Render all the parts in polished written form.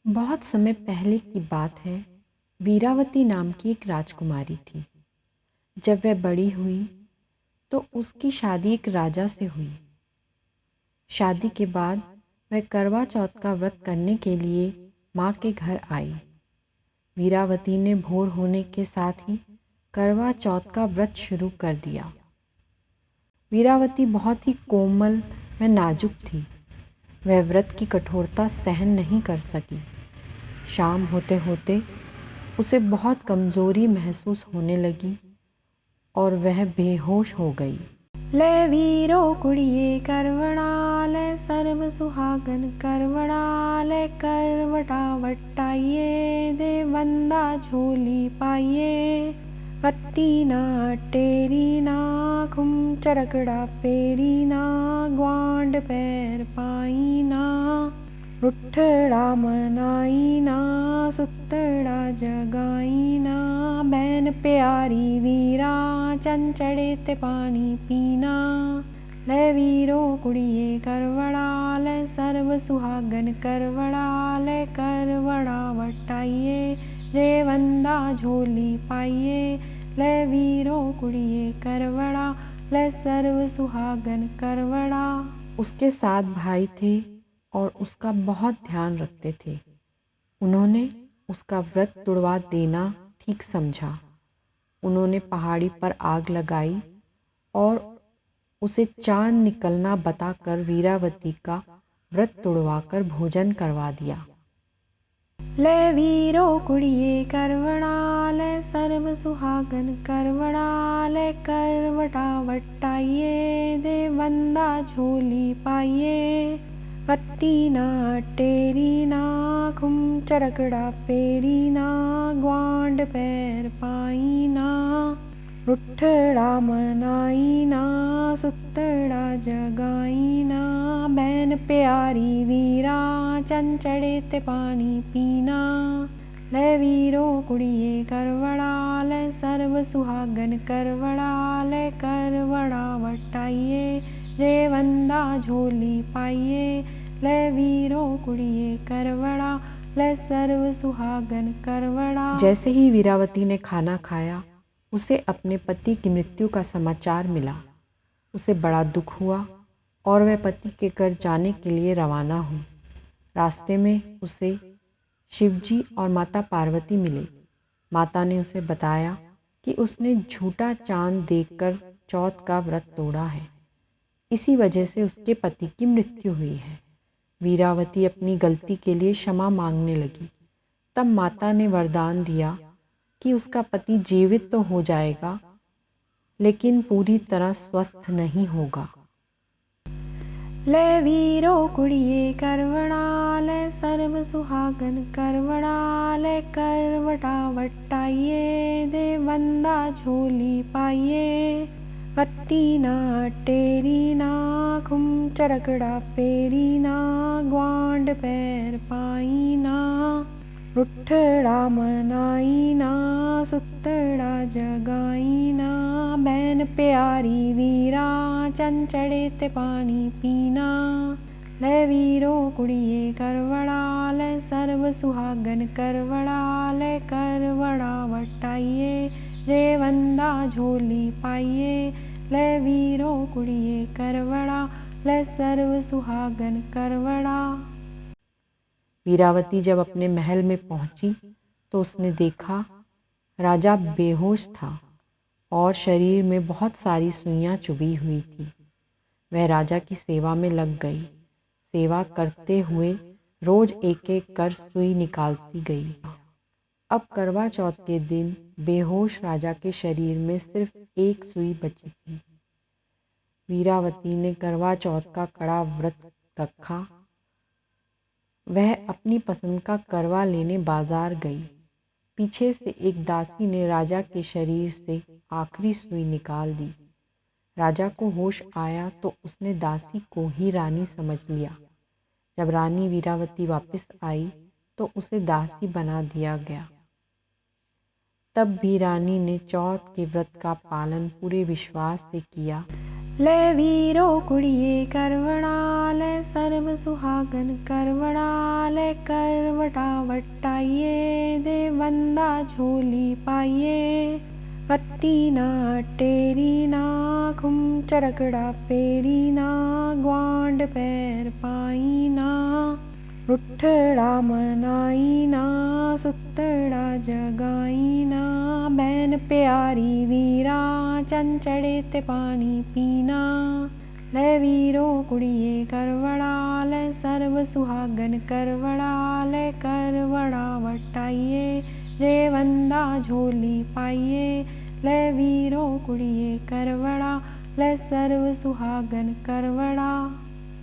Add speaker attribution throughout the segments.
Speaker 1: बहुत समय पहले की बात है। वीरावती नाम की एक राजकुमारी थी। जब वह बड़ी हुई तो उसकी शादी एक राजा से हुई। शादी के बाद वह करवा चौथ का व्रत करने के लिए माँ के घर आई। वीरावती ने भोर होने के साथ ही करवा चौथ का व्रत शुरू कर दिया। वीरावती बहुत ही कोमल व नाजुक थी। वह व्रत की कठोरता सहन नहीं कर सकी। शाम होते होते उसे बहुत कमज़ोरी महसूस होने लगी और वह बेहोश हो गई। ले वीरो कुड़िए करवड़ा ले सर्व सुहागन करवड़ा ले करवटा वटाइए जे बंदा झोली पाइए। कट्टी ना टेरी ना खुम चरकड़ा पेरी ना ग्वांड पैर पाई ना रुठड़ा मनाई ना सुतड़ा जगाई ना बैन प्यारी वीरा चंचड़े ते पानी पीना। ले वीरो कुड़िए करवड़ा ले सर्व सुहागन करवड़ा ले करवड़ा वटाइए जे बंदा झोली पाइए। ले वीरो कुड़िए करवड़ा ले सर्व सुहागन करवड़ा। उसके 7 भाई थे और उसका बहुत ध्यान रखते थे। उन्होंने उसका व्रत तुड़वा देना ठीक समझा। उन्होंने पहाड़ी पर आग लगाई और उसे चांद निकलना बताकर वीरावती का व्रत तुड़वाकर भोजन करवा दिया। ले वीरो कुड़िए करवड़ा ले सर्व सुहागन करवड़ा ले करवटा वटाइए जे बंदा झोली पाइए। कट्टी ना टेरी ना खुम चरकड़ा पेरी ना ग्वांड पैर पाई ना रुठड़ा मनाई ना सुतड़ा जगाई ना बैन प्यारी वीरा चंचड़े ते पानी पीना। ले वीरो कुड़िए करवड़ा ले सर्व सुहागन करवड़ा ले करवड़ा वटाइए जे बंदा झोली पाइए। ले वीरो कुड़िए करवड़ा ले सर्व सुहागन करवड़ा। जैसे ही वीरावती ने खाना खाया उसे अपने पति की मृत्यु का समाचार मिला। उसे बड़ा दुख हुआ और वह पति के घर जाने के लिए रवाना हुई। रास्ते में उसे शिवजी और माता पार्वती मिले। माता ने उसे बताया कि उसने झूठा चांद देखकर चौथ का व्रत तोड़ा है। इसी वजह से उसके पति की मृत्यु हुई है। वीरावती अपनी गलती के लिए क्षमा मांगने लगी। तब माता ने वरदान दिया कि उसका पति जीवित तो हो जाएगा लेकिन पूरी तरह स्वस्थ नहीं होगा। ले वीरो कुड़िए करवड़ा ले सर्व सुहागन करवड़ा ले करवटा वटाइए जे बंदा झोली पाइए। कट्टी ना टेरी ना खुम चरकड़ा पेरी ना ग्वांड पैर पाई ना रुठड़ा मनाई ना सुतड़ा जगाई ना बैन प्यारी वीरा चंचड़े ते पानी पीना। ले वीरो कुड़िए करवड़ा ले सर्व सुहागन करवड़ा ले करवड़ा वटाइए जे बंदा झोली पाइए। ले वीरो कुड़िए करवड़ा ले सर्व सुहागन करवड़ा। वीरावती जब अपने महल में पहुंची तो उसने देखा राजा बेहोश था और शरीर में बहुत सारी सुइयां चुभी हुई थी। वह राजा की सेवा में लग गई। सेवा करते हुए रोज एक एक कर सुई निकालती गई। अब करवा चौथ के दिन बेहोश राजा के शरीर में सिर्फ एक सुई बची थी। वीरावती ने करवा चौथ का कड़ा व्रत रखा। वह अपनी पसंद का करवा लेने बाजार गई। पीछे से एक दासी ने राजा के शरीर से आखिरी सुई निकाल दी। राजा को होश आया तो उसने दासी को ही रानी समझ लिया। जब रानी वीरावती वापस आई तो उसे दासी बना दिया गया। तब भी रानी ने चौथ के व्रत का पालन पूरे विश्वास से किया। ले वीरो कुड़िए करवड़ा ले सर्व सुहागन करवड़ा ले करवड़ा करवटा वटाइए, जे बंदा झोली पाइए। कट्टी ना टेरी ना, खुम चरकड़ा पेरी ना, ग्वांड पैर पाई ना। रुठड़ा मनाई ना, सुतड़ा जगाई ना, बहन प्यारी वीरा, चंचड़े ते पानी पीना। ले वीरो कुड़िए करवड़ा, ले सर्व सुहागन करवड़ा, ले करवड़ा वटाइए, जे बंदा झोली पाइए। ले वीरो कुड़िए करवड़ा, ले सर्व सुहागन करवड़ा।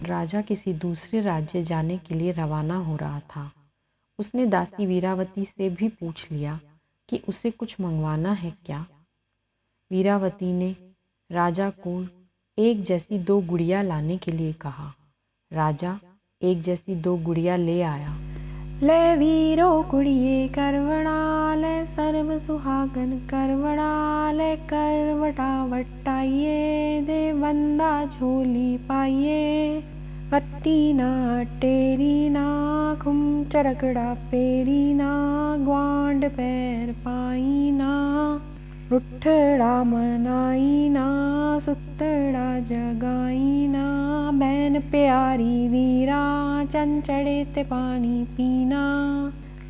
Speaker 1: राजा किसी दूसरे राज्य जाने के लिए रवाना हो रहा था। उसने दासी वीरावती से भी पूछ लिया कि उसे कुछ मंगवाना है क्या। वीरावती ने राजा को एक जैसी 2 गुड़िया लाने के लिए कहा। राजा एक जैसी 2 गुड़िया ले आया। ले वीरो कुड़िए करवड़ा, ले सर्व सुहागन करवड़ा, ले करवटा वटाइए, जे बंदा झोली पाइए। कट्टी ना टेरी ना, खुम चरकड़ा पेरी ना, ग्वांड पैर पाई ना। रुठड़ा मनाई ना, सुतड़ा जगाई ना, बहन प्यारी वीरा, चंचड़े ते पानी पीना।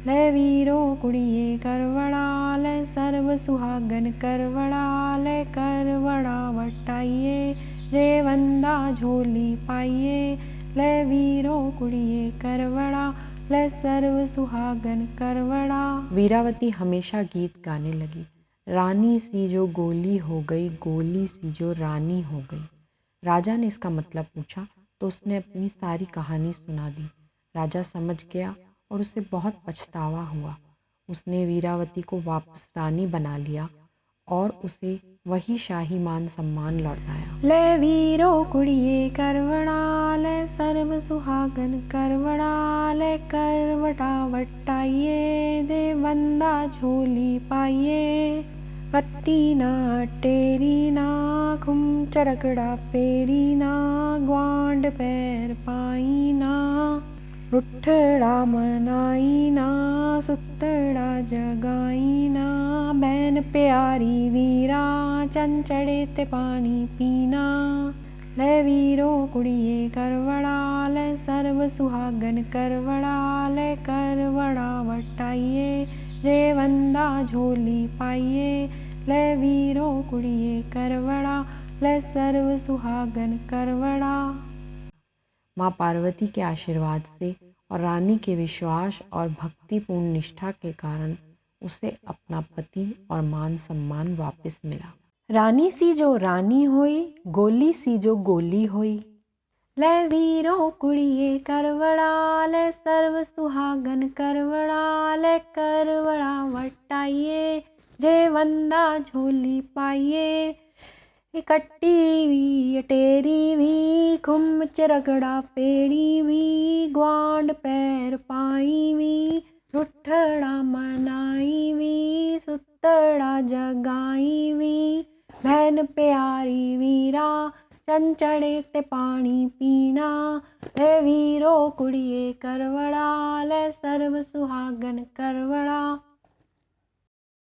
Speaker 1: ले वीरो कुड़िए करवड़ा, ले सर्व सुहागन करवड़ा, ले करवड़ा वटाइए, जे बंदा झोली पाइए। ले वीरो कुड़िए करवड़ा, ले सर्व सुहागन करवड़ा। वीरावती हमेशा गीत गाने लगी। रानी सी जो गोली हो गई, गोली सी जो रानी हो गई। राजा ने इसका मतलब पूछा तो उसने अपनी सारी कहानी सुना दी। राजा समझ गया और उसे बहुत पछतावा हुआ। उसने वीरावती को वापस रानी बना लिया और उसे वही शाही मान सम्मान लौटाया। ले वीरो कुड़िए करवड़ा, ले सर्व सुहागन करवड़ा, ले करवटा वटाइए, जे बंदा झोली पाइए। कट्टी ना टेरी ना, खुम चरकड़ा पेरी ना, ग्वांड पैर पाई ना। रुठड़ा मनाई ना, सुतड़ा जगाई ना, बहन प्यारी वीरा, चंचड़े ते पानी पीना। ले वीरो कुड़िए करवड़ा, ले सर्व सुहागन करवड़ा, ले करवड़ा वटाइए, जे बंदा झोली पाइए। ले वीरो कुड़िए करवड़ा, ले सर्व सुहागन करवड़ा। माँ पार्वती के आशीर्वाद से और रानी के विश्वास और भक्तिपूर्ण निष्ठा के कारण उसे अपना पति और मान सम्मान वापस मिला। रानी सी जो रानी होई, गोली सी जो गोली होई। ले वीरो कुड़िए करवड़ा, ले सर्व सुहागन करवड़ा, ले करवड़ा वटाइए, जे बंदा झोली पाइए। कट्टी वी टेरी वी, खुम चरकड़ा पेड़ी वी, ग्वांड पैर पाई वी। रुठड़ा मनाई वी, सुतड़ा जगाई वी, बहन प्यारी वीरा, चंचड़े ते पानी पीना। ले वीरो कुड़िए करवड़ा, ले सर्व सुहागन करवड़ा।